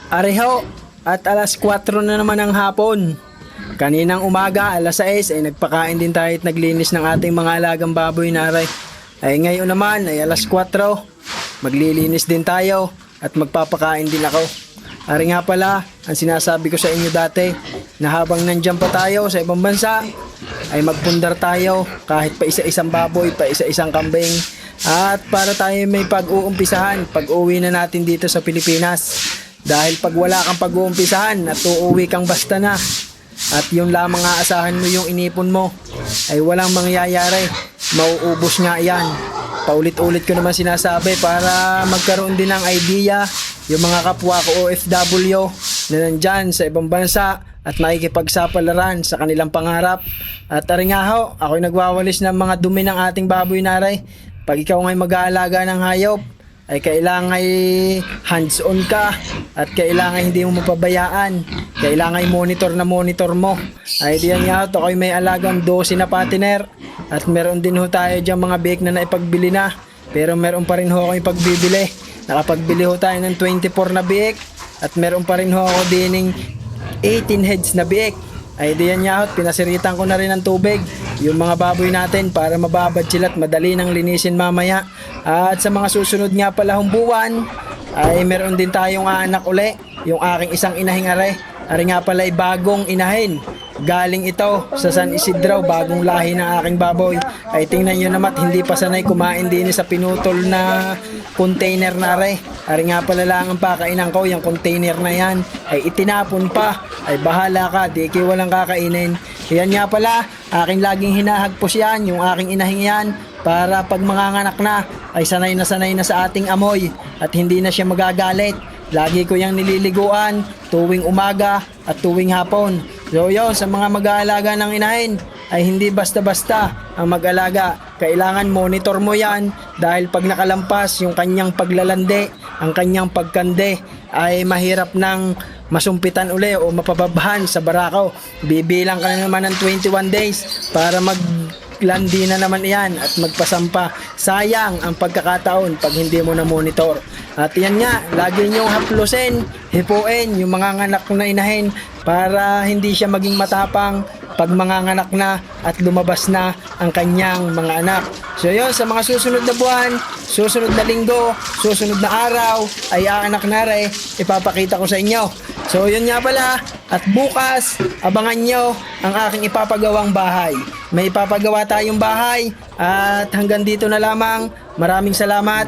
Areho, at alas 4 na naman ng hapon. Kaninang umaga, alas 6 ay nagpakain din tayo at naglinis ng ating mga alagang baboy na aray. Ay ngayon naman ay alas 4, maglilinis din tayo at magpapakain din ako. Ari nga pala, ang sinasabi ko sa inyo dati, na habang nandyan pa tayo sa ibang bansa, ay magpundar tayo kahit pa isa-isang baboy, pa isa-isang kambing. At para tayo may pag-uumpisahan pag uwi na natin dito sa Pilipinas. Dahil pag wala kang pag-uumpisahan at uuwi kang basta na at yun lamang aasahan mo yung inipon mo, ay walang mangyayari. Mauubos nga yan. Paulit-ulit ko naman sinasabi para magkaroon din ng idea yung mga kapwa ko OFW na nandyan sa ibang bansa at makikipagsapalaran sa kanilang pangarap. At ari nga ho, ako'y nagwawalis ng mga dumi ng ating baboy naray. Pag ikaw nga'y mag-aalaga ng hayop, ay kailangan hands-on ka at kailangan hindi mo mapabayaan. Kailangan monitor na monitor mo. Ay diyan nga ito, ako'y may alagang 12 na patiner at meron din ho tayo dyan mga bake na naipagbili na. Pero meron pa rin ho akong ipagbibili. Nakapagbili ho tayo ng 24 na bake at meron pa rin ho ako dining 18 heads na bake. Ay diyan nga ho, pinasiritan ko na rin ng tubig yung mga baboy natin para mababad sila at madali nang linisin mamaya. At sa mga susunod nga pala buwan ay meron din tayong anak uli, yung aking isang inahing are. Ari nga pala ay bagong inahin. Galing ito sa San Isidro, bagong lahi ng aking baboy. Ay tingnan nyo naman, hindi pa sanay kumain din sa pinutol na container na are. Ari nga pala lang ang pakainan ko, yung container na yan ay itinapon pa. Ay bahala ka, di kayo walang kakainin. Yan nga pala, aking laging hinahagpos yan, yung aking inahing yan, para pag manganganak na ay sanay na sa ating amoy at hindi na siya magagalit. Lagi ko yang nililiguan tuwing umaga at tuwing hapon. So yun, sa mga mag-aalaga ng inahin ay hindi basta-basta ang mag-alaga. Kailangan monitor mo yan dahil pag nakalampas yung kanyang paglalande, ang kanyang pagkande ay mahirap nang masumpitan uli o mapababahan sa barako. Bibilang ka na naman ng 21 days para maglandi na naman yan at magpasampa. Sayang ang pagkakataon pag hindi mo na monitor. At yan nga, lagi niyong haplusin, hipuin yung mga nganak na inahin para hindi siya maging matapang pag manganganak na at lumabas na ang kanyang mga anak. So yun, sa mga susunod na buwan, susunod na linggo, susunod na araw, ay aanak na rin, ipapakita ko sa inyo. So yun nga pala, at bukas, abangan nyo ang aking ipapagawang bahay. May ipapagawa tayong bahay at hanggang dito na lamang. Maraming salamat.